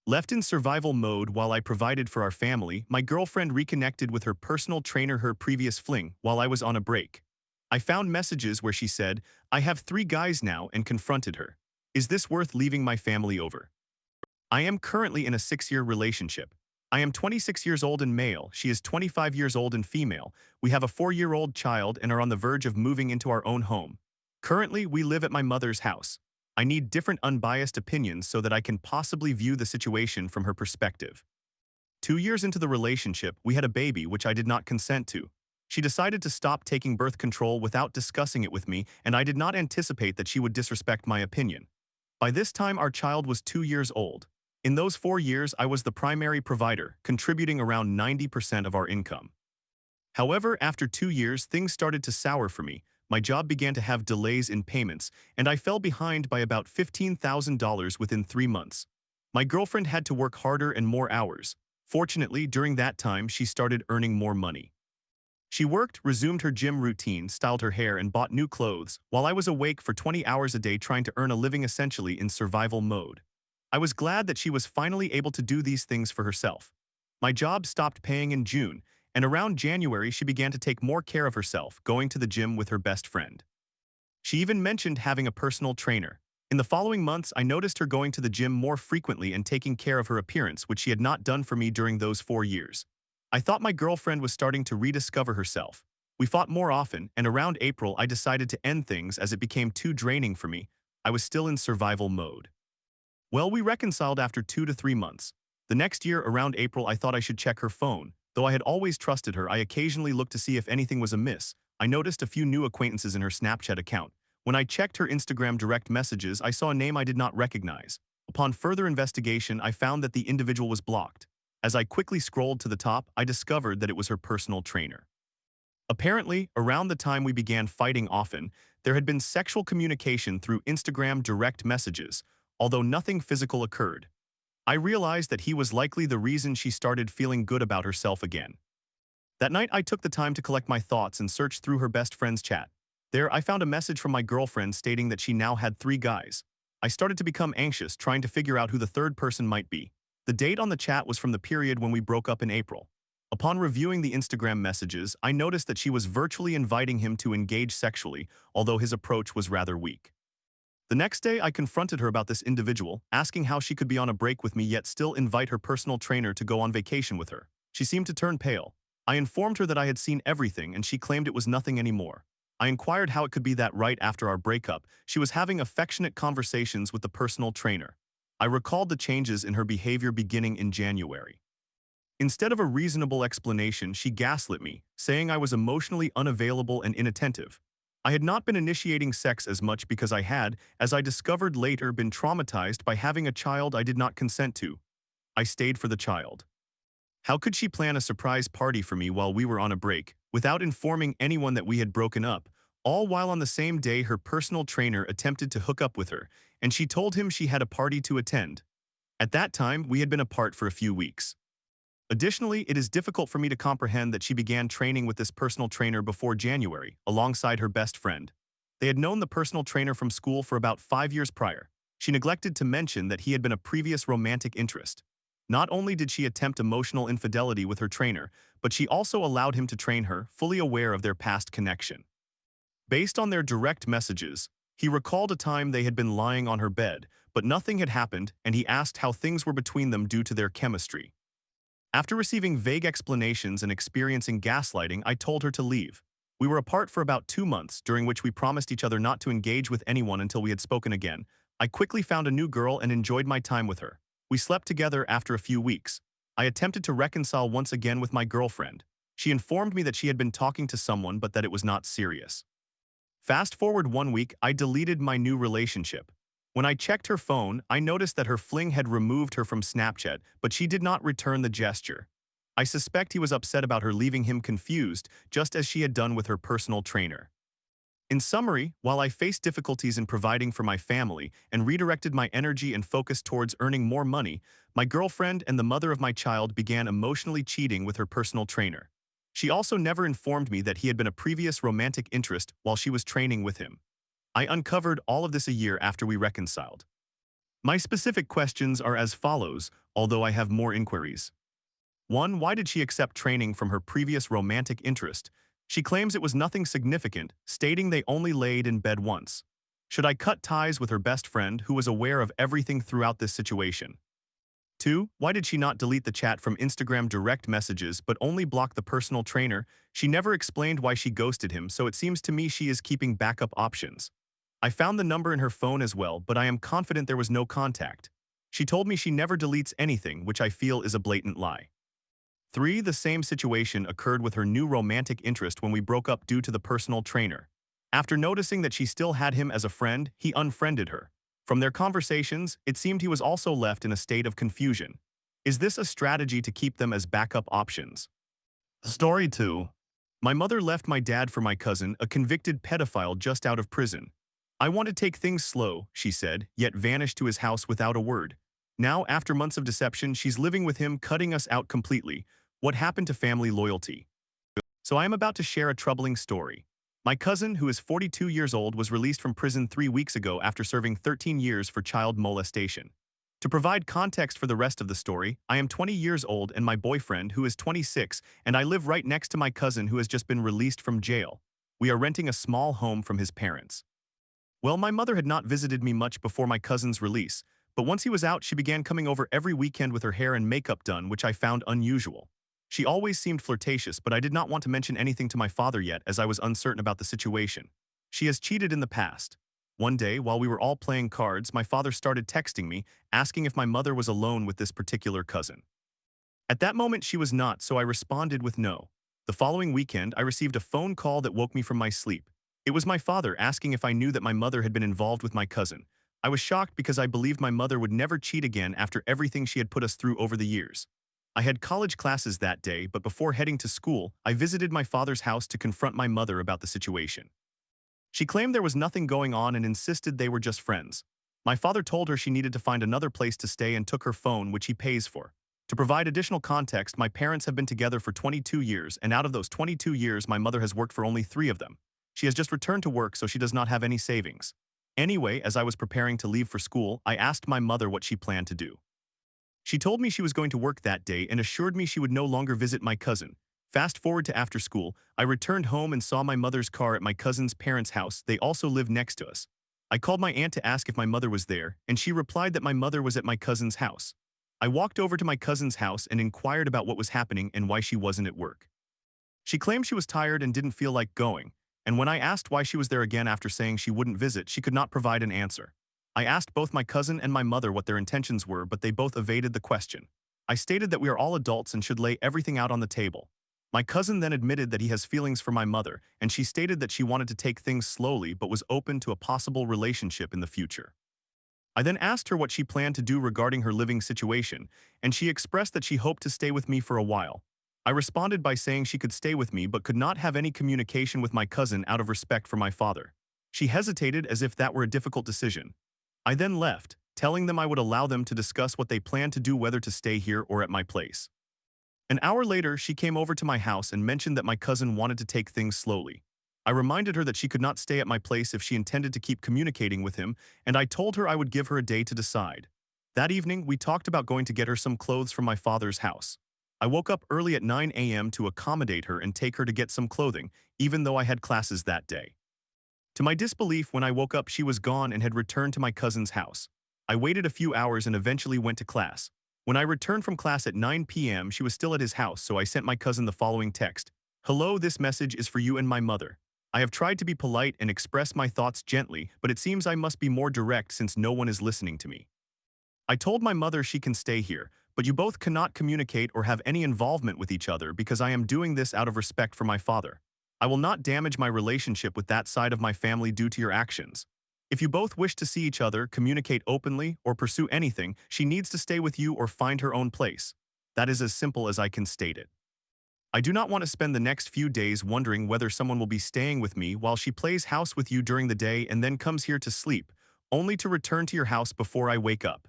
Left in survival mode while I provided for our family, my girlfriend reconnected with her personal trainer her previous fling while I was on a break. I found messages where she said, "I have 3 guys now," and confronted her. Is this worth leaving my family over? I am currently in a 6-year relationship. I am 26 years old and male, she is 25 years old and female. We have a 4-year-old child and are on the verge of moving into our own home. Currently, we live at my mother's house. I need different unbiased opinions so that I can possibly view the situation from her perspective. 2 years into the relationship, we had a baby which I did not consent to. She decided to stop taking birth control without discussing it with me, and I did not anticipate that she would disrespect my opinion. By this time, our child was 2 years old. In those 4 years, I was the primary provider, contributing around 90% of our income. However, after 2 years, things started to sour for me. My job began to have delays in payments, and I fell behind by about $15,000 within 3 months. My girlfriend had to work harder and more hours. Fortunately, during that time, she started earning more money. She worked, resumed her gym routine, styled her hair, and bought new clothes, while I was awake for 20 hours a day trying to earn a living essentially in survival mode. I was glad that she was finally able to do these things for herself. My job stopped paying in June, and around January she began to take more care of herself, going to the gym with her best friend. She even mentioned having a personal trainer. In the following months, I noticed her going to the gym more frequently and taking care of her appearance, which she had not done for me during those 4 years. I thought my girlfriend was starting to rediscover herself. We fought more often, and around April I decided to end things as it became too draining for me. I was still in survival mode. Well, we reconciled after 2 to 3 months. The next year, around April, I thought I should check her phone. Though I had always trusted her, I occasionally looked to see if anything was amiss. I noticed a few new acquaintances in her Snapchat account. When I checked her Instagram direct messages, I saw a name I did not recognize. Upon further investigation, I found that the individual was blocked. As I quickly scrolled to the top, I discovered that it was her personal trainer. Apparently, around the time we began fighting often, there had been sexual communication through Instagram direct messages, although nothing physical occurred. I realized that he was likely the reason she started feeling good about herself again. That night, I took the time to collect my thoughts and searched through her best friend's chat. There, I found a message from my girlfriend stating that she now had 3 guys. I started to become anxious, trying to figure out who the third person might be. The date on the chat was from the period when we broke up in April. Upon reviewing the Instagram messages, I noticed that she was virtually inviting him to engage sexually, although his approach was rather weak. The next day, I confronted her about this individual, asking how she could be on a break with me yet still invite her personal trainer to go on vacation with her. She seemed to turn pale. I informed her that I had seen everything and she claimed it was nothing anymore. I inquired how it could be that right after our breakup, she was having affectionate conversations with the personal trainer. I recalled the changes in her behavior beginning in January. Instead of a reasonable explanation, she gaslit me, saying I was emotionally unavailable and inattentive. I had not been initiating sex as much because I had, as I discovered later, been traumatized by having a child I did not consent to. I stayed for the child. How could she plan a surprise party for me while we were on a break, without informing anyone that we had broken up, all while on the same day her personal trainer attempted to hook up with her, and she told him she had a party to attend. At that time, we had been apart for a few weeks. Additionally, it is difficult for me to comprehend that she began training with this personal trainer before January, alongside her best friend. They had known the personal trainer from school for about 5 years prior. She neglected to mention that he had been a previous romantic interest. Not only did she attempt emotional infidelity with her trainer, but she also allowed him to train her, fully aware of their past connection. Based on their direct messages, he recalled a time they had been lying on her bed, but nothing had happened, and he asked how things were between them due to their chemistry. After receiving vague explanations and experiencing gaslighting, I told her to leave. We were apart for about 2 months, during which we promised each other not to engage with anyone until we had spoken again. I quickly found a new girl and enjoyed my time with her. We slept together after a few weeks. I attempted to reconcile once again with my girlfriend. She informed me that she had been talking to someone but that it was not serious. Fast forward 1 week, I deleted my new relationship. When I checked her phone, I noticed that her fling had removed her from Snapchat, but she did not return the gesture. I suspect he was upset about her leaving him confused, just as she had done with her personal trainer. In summary, while I faced difficulties in providing for my family and redirected my energy and focus towards earning more money, my girlfriend and the mother of my child began emotionally cheating with her personal trainer. She also never informed me that he had been a previous romantic interest while she was training with him. I uncovered all of this a year after we reconciled. My specific questions are as follows, although I have more inquiries. 1. Why did she accept training from her previous romantic interest? She claims it was nothing significant, stating they only laid in bed once. Should I cut ties with her best friend who was aware of everything throughout this situation? 2. Why did she not delete the chat from Instagram direct messages but only block the personal trainer? She never explained why she ghosted him, so it seems to me she is keeping backup options. I found the number in her phone as well, but I am confident there was no contact. She told me she never deletes anything, which I feel is a blatant lie. 3. The same situation occurred with her new romantic interest when we broke up due to the personal trainer. After noticing that she still had him as a friend, he unfriended her. From their conversations, it seemed he was also left in a state of confusion. Is this a strategy to keep them as backup options? Story 2. My mother left my dad for my cousin, a convicted pedophile just out of prison. I want to take things slow, she said, yet vanished to his house without a word. Now, after months of deception, she's living with him, cutting us out completely. What happened to family loyalty? So I am about to share a troubling story. My cousin, who is 42 years old, was released from prison 3 weeks ago after serving 13 years for child molestation. To provide context for the rest of the story, I am 20 years old and my boyfriend, who is 26, and I live right next to my cousin who has just been released from jail. We are renting a small home from his parents. Well, my mother had not visited me much before my cousin's release, but once he was out, she began coming over every weekend with her hair and makeup done, which I found unusual. She always seemed flirtatious, but I did not want to mention anything to my father yet as I was uncertain about the situation. She has cheated in the past. One day, while we were all playing cards, my father started texting me, asking if my mother was alone with this particular cousin. At that moment, she was not, so I responded with no. The following weekend, I received a phone call that woke me from my sleep. It was my father asking if I knew that my mother had been involved with my cousin. I was shocked because I believed my mother would never cheat again after everything she had put us through over the years. I had college classes that day, but before heading to school, I visited my father's house to confront my mother about the situation. She claimed there was nothing going on and insisted they were just friends. My father told her she needed to find another place to stay and took her phone, which he pays for. To provide additional context, my parents have been together for 22 years, and out of those 22 years, my mother has worked for only 3 of them. She has just returned to work, so she does not have any savings. Anyway, as I was preparing to leave for school, I asked my mother what she planned to do. She told me she was going to work that day and assured me she would no longer visit my cousin. Fast forward to after school, I returned home and saw my mother's car at my cousin's parents' house. They also live next to us. I called my aunt to ask if my mother was there, and she replied that my mother was at my cousin's house. I walked over to my cousin's house and inquired about what was happening and why she wasn't at work. She claimed she was tired and didn't feel like going, and when I asked why she was there again after saying she wouldn't visit, she could not provide an answer. I asked both my cousin and my mother what their intentions were, but they both evaded the question. I stated that we are all adults and should lay everything out on the table. My cousin then admitted that he has feelings for my mother, and she stated that she wanted to take things slowly but was open to a possible relationship in the future. I then asked her what she planned to do regarding her living situation, and she expressed that she hoped to stay with me for a while. I responded by saying she could stay with me but could not have any communication with my cousin out of respect for my father. She hesitated as if that were a difficult decision. I then left, telling them I would allow them to discuss what they planned to do, whether to stay here or at my place. An hour later, she came over to my house and mentioned that my cousin wanted to take things slowly. I reminded her that she could not stay at my place if she intended to keep communicating with him, and I told her I would give her a day to decide. That evening, we talked about going to get her some clothes from my father's house. I woke up early at 9 a.m. to accommodate her and take her to get some clothing, even though I had classes that day. To my disbelief, when I woke up, she was gone and had returned to my cousin's house. I waited a few hours and eventually went to class. When I returned from class at 9 p.m., she was still at his house, so I sent my cousin the following text. Hello, this message is for you and my mother. I have tried to be polite and express my thoughts gently, but it seems I must be more direct since no one is listening to me. I told my mother she can stay here, but you both cannot communicate or have any involvement with each other because I am doing this out of respect for my father. I will not damage my relationship with that side of my family due to your actions. If you both wish to see each other, communicate openly, or pursue anything, she needs to stay with you or find her own place. That is as simple as I can state it. I do not want to spend the next few days wondering whether someone will be staying with me while she plays house with you during the day and then comes here to sleep, only to return to your house before I wake up.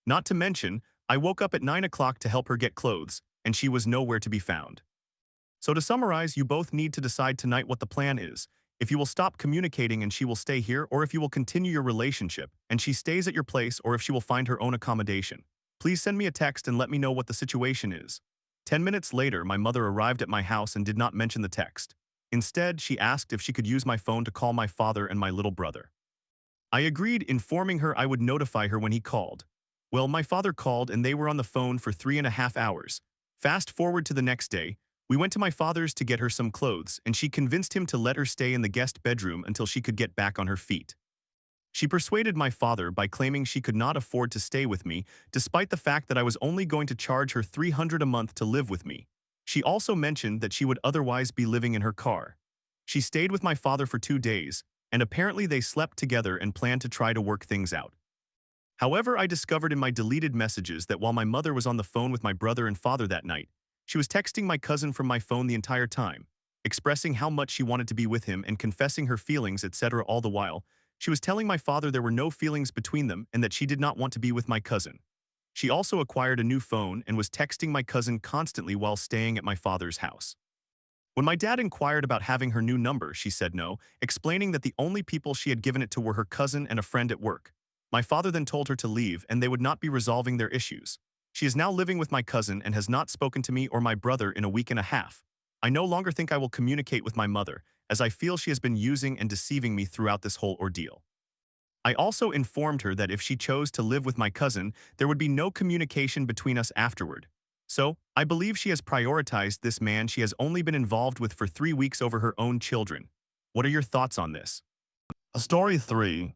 Not to mention, I woke up at 9 o'clock to help her get clothes, and she was nowhere to be found. So to summarize, you both need to decide tonight what the plan is. If you will stop communicating and she will stay here, or if you will continue your relationship and she stays at your place, or if she will find her own accommodation. Please send me a text and let me know what the situation is." 10 minutes later, my mother arrived at my house and did not mention the text. Instead, she asked if she could use my phone to call my father and my little brother. I agreed, informing her I would notify her when he called. Well, my father called and they were on the phone for 3.5 hours. Fast forward to the next day, we went to my father's to get her some clothes, and she convinced him to let her stay in the guest bedroom until she could get back on her feet. She persuaded my father by claiming she could not afford to stay with me, despite the fact that I was only going to charge her $300 a month to live with me. She also mentioned that she would otherwise be living in her car. She stayed with my father for 2 days, and apparently they slept together and planned to try to work things out. However, I discovered in my deleted messages that while my mother was on the phone with my brother and father that night, she was texting my cousin from my phone the entire time, expressing how much she wanted to be with him and confessing her feelings, etc. All the while, she was telling my father there were no feelings between them and that she did not want to be with my cousin. She also acquired a new phone and was texting my cousin constantly while staying at my father's house. When my dad inquired about having her new number, she said no, explaining that the only people she had given it to were her cousin and a friend at work. My father then told her to leave and they would not be resolving their issues. She is now living with my cousin and has not spoken to me or my brother in a week and a half. I no longer think I will communicate with my mother, as I feel she has been using and deceiving me throughout this whole ordeal. I also informed her that if she chose to live with my cousin, there would be no communication between us afterward. So, I believe she has prioritized this man she has only been involved with for 3 weeks over her own children. What are your thoughts on this? Story 3.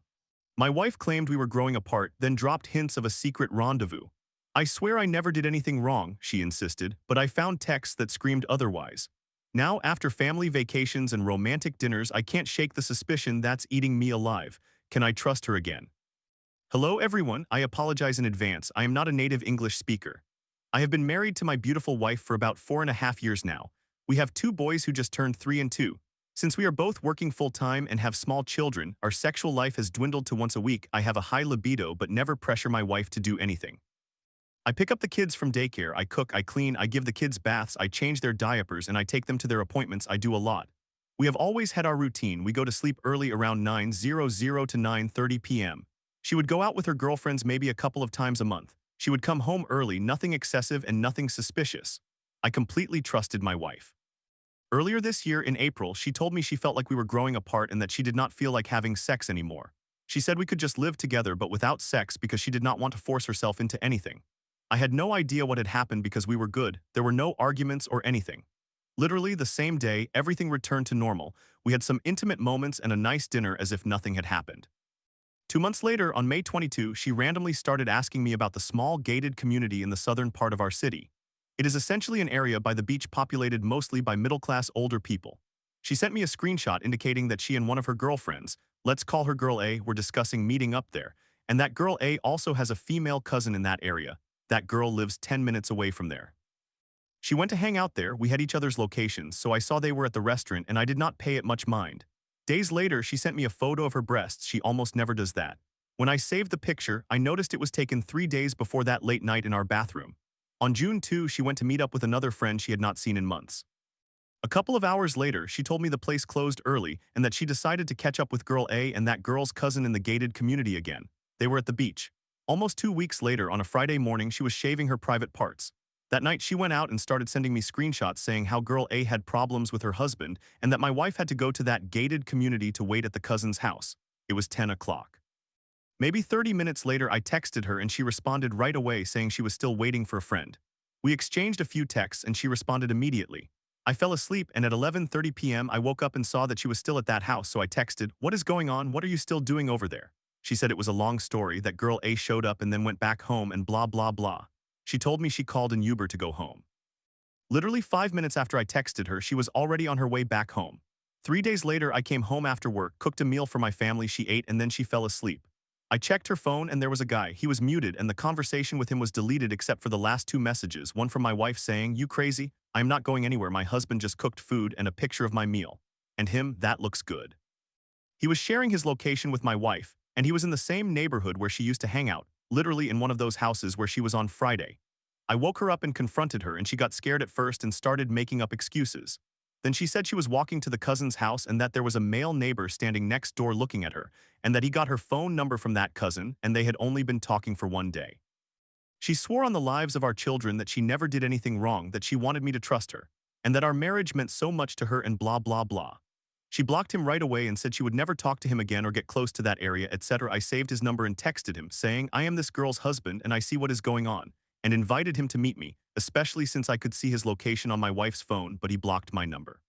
My wife claimed we were growing apart, then dropped hints of a secret rendezvous. I swear I never did anything wrong, she insisted, but I found texts that screamed otherwise. Now, after family vacations and romantic dinners, I can't shake the suspicion that's eating me alive. Can I trust her again? Hello everyone, I apologize in advance. I am not a native English speaker. I have been married to my beautiful wife for about 4.5 years now. We have 2 boys who just turned 3 and 2. Since we are both working full-time and have small children, our sexual life has dwindled to once a week. I have a high libido but never pressure my wife to do anything. I pick up the kids from daycare, I cook, I clean, I give the kids baths, I change their diapers, and I take them to their appointments. I do a lot. We have always had our routine. We go to sleep early around 9:00 to 9:30 p.m. She would go out with her girlfriends maybe a couple of times a month. She would come home early, nothing excessive and nothing suspicious. I completely trusted my wife. Earlier this year in April, she told me she felt like we were growing apart and that she did not feel like having sex anymore. She said we could just live together but without sex because she did not want to force herself into anything. I had no idea what had happened because we were good. There were no arguments or anything. Literally the same day, everything returned to normal. We had some intimate moments and a nice dinner as if nothing had happened. 2 months later, on May 22, she randomly started asking me about the small gated community in the southern part of our city. It is essentially an area by the beach populated mostly by middle-class older people. She sent me a screenshot indicating that she and one of her girlfriends, let's call her Girl A, were discussing meeting up there, and that Girl A also has a female cousin in that area. That girl lives 10 minutes away from there. She went to hang out there. We had each other's locations, so I saw they were at the restaurant and I did not pay it much mind. Days later, she sent me a photo of her breasts. She almost never does that. When I saved the picture, I noticed it was taken 3 days before that late night in our bathroom. On June 2, she went to meet up with another friend she had not seen in months. A couple of hours later, she told me the place closed early and that she decided to catch up with Girl A and that girl's cousin in the gated community again. They were at the beach. Almost 2 weeks later, on a Friday morning, she was shaving her private parts. That night, she went out and started sending me screenshots saying how Girl A had problems with her husband and that my wife had to go to that gated community to wait at the cousin's house. It was 10 o'clock. Maybe 30 minutes later, I texted her and she responded right away saying she was still waiting for a friend. We exchanged a few texts and she responded immediately. I fell asleep and at 11:30 p.m. I woke up and saw that she was still at that house, so I texted, "What is going on? What are you still doing over there?" She said it was a long story, that Girl A showed up and then went back home and blah blah blah. She told me she called an Uber to go home. Literally 5 minutes after I texted her, she was already on her way back home. 3 days later, I came home after work, cooked a meal for my family, she ate, and then she fell asleep. I checked her phone and there was a guy. He was muted and the conversation with him was deleted except for the last 2 messages, one from my wife saying, "You crazy? I'm not going anywhere, my husband just cooked food," and a picture of my meal. And him, "That looks good." He was sharing his location with my wife, and he was in the same neighborhood where she used to hang out, literally in one of those houses where she was on Friday. I woke her up and confronted her and she got scared at first and started making up excuses. Then she said she was walking to the cousin's house and that there was a male neighbor standing next door looking at her, and that he got her phone number from that cousin and they had only been talking for one day. She swore on the lives of our children that she never did anything wrong, that she wanted me to trust her, and that our marriage meant so much to her and blah blah blah. She blocked him right away and said she would never talk to him again or get close to that area, etc. I saved his number and texted him, saying, I am this girl's husband and I see what is going on, and invited him to meet me, especially since I could see his location on my wife's phone, but he blocked my number.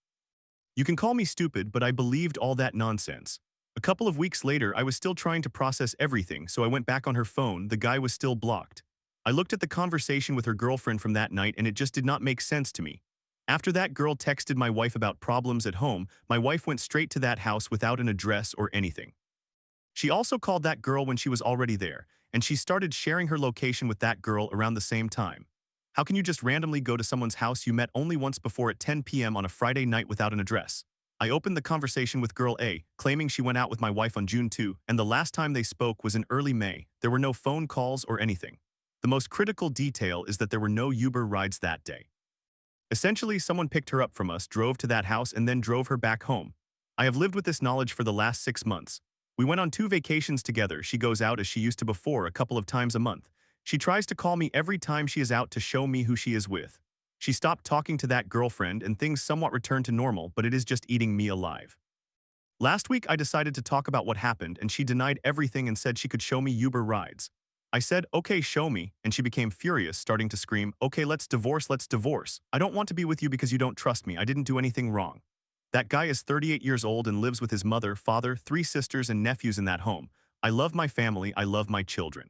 You can call me stupid, but I believed all that nonsense. A couple of weeks later, I was still trying to process everything, so I went back on her phone. The guy was still blocked. I looked at the conversation with her girlfriend from that night and it just did not make sense to me. After that girl texted my wife about problems at home, my wife went straight to that house without an address or anything. She also called that girl when she was already there, and she started sharing her location with that girl around the same time. How can you just randomly go to someone's house you met only once before at 10 p.m. on a Friday night without an address? I opened the conversation with girl A, claiming she went out with my wife on June 2, and the last time they spoke was in early May. There were no phone calls or anything. The most critical detail is that there were no Uber rides that day. Essentially, someone picked her up from us, drove to that house, and then drove her back home. I have lived with this knowledge for the last 6 months. We went on 2 vacations together. She goes out as she used to before, a couple of times a month. She tries to call me every time she is out to show me who she is with. She stopped talking to that girlfriend and things somewhat returned to normal, but it is just eating me alive. Last week, I decided to talk about what happened and she denied everything and said she could show me Uber rides. I said, okay, show me, and she became furious, starting to scream, okay, let's divorce, let's divorce. I don't want to be with you because you don't trust me. I didn't do anything wrong. That guy is 38 years old and lives with his mother, father, 3 sisters, and nephews in that home. I love my family. I love my children.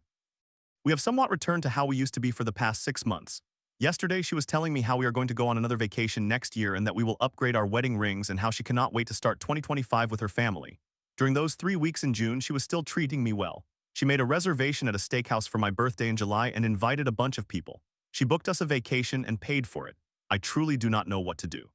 We have somewhat returned to how we used to be for the past 6 months. Yesterday, she was telling me how we are going to go on another vacation next year and that we will upgrade our wedding rings and how she cannot wait to start 2025 with her family. During those 3 weeks in June, she was still treating me well. She made a reservation at a steakhouse for my birthday in July and invited a bunch of people. She booked us a vacation and paid for it. I truly do not know what to do.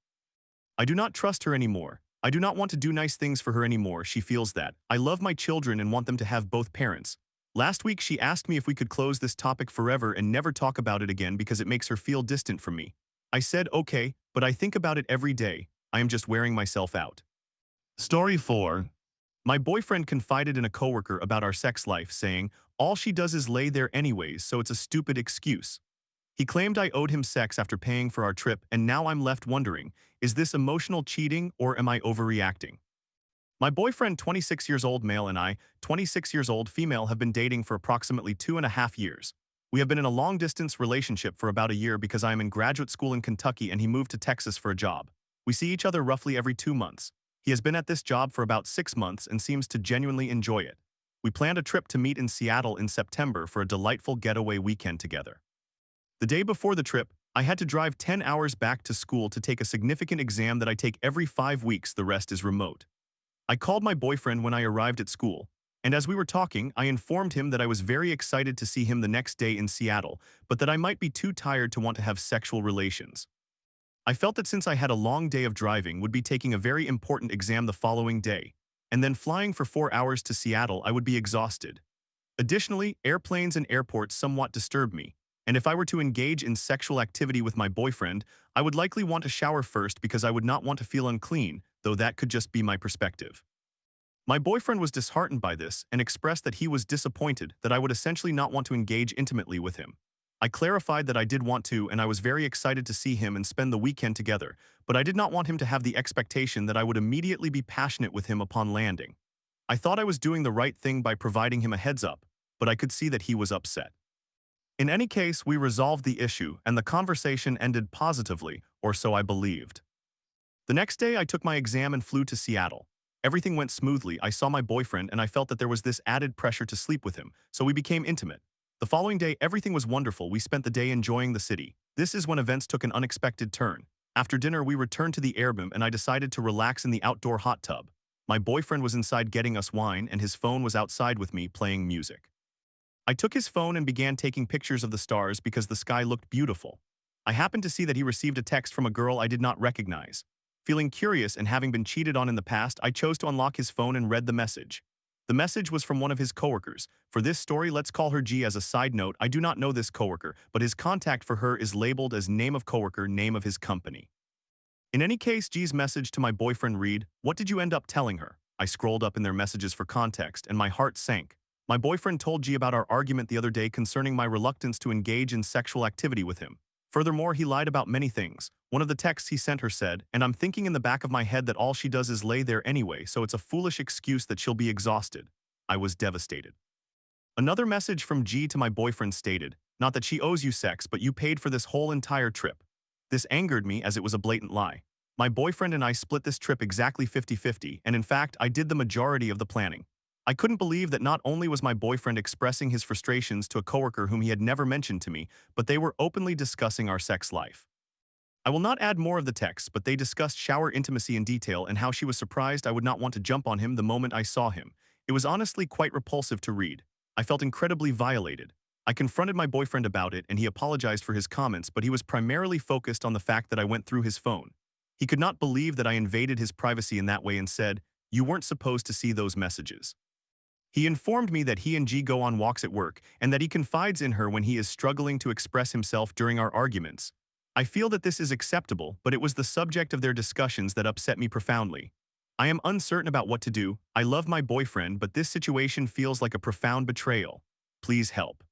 I do not trust her anymore. I do not want to do nice things for her anymore. She feels that. I love my children and want them to have both parents. Last week, she asked me if we could close this topic forever and never talk about it again because it makes her feel distant from me. I said, okay, but I think about it every day. I am just wearing myself out. Story 4. My boyfriend confided in a coworker about our sex life, saying, all she does is lay there anyways, so it's a stupid excuse. He claimed I owed him sex after paying for our trip, and now I'm left wondering, is this emotional cheating or am I overreacting? My boyfriend, 26 years old male, and I, 26 years old female, have been dating for approximately 2.5 years. We have been in a long-distance relationship for about a year because I am in graduate school in Kentucky and he moved to Texas for a job. We see each other roughly every 2 months. He has been at this job for about 6 months and seems to genuinely enjoy it. We planned a trip to meet in Seattle in September for a delightful getaway weekend together. The day before the trip, I had to drive 10 hours back to school to take a significant exam that I take every 5 weeks. The rest is remote. I called my boyfriend when I arrived at school, and as we were talking, I informed him that I was very excited to see him the next day in Seattle, but that I might be too tired to want to have sexual relations. I felt that since I had a long day of driving, would be taking a very important exam the following day, and then flying for 4 hours to Seattle, I would be exhausted. Additionally, airplanes and airports somewhat disturb me, and if I were to engage in sexual activity with my boyfriend, I would likely want to shower first because I would not want to feel unclean, though that could just be my perspective. My boyfriend was disheartened by this and expressed that he was disappointed that I would essentially not want to engage intimately with him. I clarified that I did want to and I was very excited to see him and spend the weekend together, but I did not want him to have the expectation that I would immediately be passionate with him upon landing. I thought I was doing the right thing by providing him a heads up, but I could see that he was upset. In any case, we resolved the issue and the conversation ended positively, or so I believed. The next day, I took my exam and flew to Seattle. Everything went smoothly. I saw my boyfriend and I felt that there was this added pressure to sleep with him, so we became intimate. The following day, everything was wonderful. We spent the day enjoying the city. This is when events took an unexpected turn. After dinner, we returned to the airbnb and I decided to relax in the outdoor hot tub. My boyfriend was inside getting us wine and his phone was outside with me playing music. I took his phone and began taking pictures of the stars because the sky looked beautiful. I happened to see that he received a text from a girl I did not recognize. Feeling curious and having been cheated on in the past, I chose to unlock his phone and read the message. The message was from one of his coworkers. For this story, let's call her G. As a side note, I do not know this coworker, but his contact for her is labeled as name of coworker, name of his company. In any case, G's message to my boyfriend read, "What did you end up telling her?" I scrolled up in their messages for context, and my heart sank. My boyfriend told G about our argument the other day concerning my reluctance to engage in sexual activity with him. Furthermore, he lied about many things. One of the texts he sent her said, "And I'm thinking in the back of my head that all she does is lay there anyway, so it's a foolish excuse that she'll be exhausted." I was devastated. Another message from G to my boyfriend stated, "Not that she owes you sex, but you paid for this whole entire trip." This angered me as it was a blatant lie. My boyfriend and I split this trip exactly 50-50, and in fact, I did the majority of the planning. I couldn't believe that not only was my boyfriend expressing his frustrations to a coworker whom he had never mentioned to me, but they were openly discussing our sex life. I will not add more of the text, but they discussed shower intimacy in detail and how she was surprised I would not want to jump on him the moment I saw him. It was honestly quite repulsive to read. I felt incredibly violated. I confronted my boyfriend about it and he apologized for his comments, but he was primarily focused on the fact that I went through his phone. He could not believe that I invaded his privacy in that way and said, "You weren't supposed to see those messages." He informed me that he and G go on walks at work and that he confides in her when he is struggling to express himself during our arguments. I feel that this is acceptable, but it was the subject of their discussions that upset me profoundly. I am uncertain about what to do. I love my boyfriend, but this situation feels like a profound betrayal. Please help.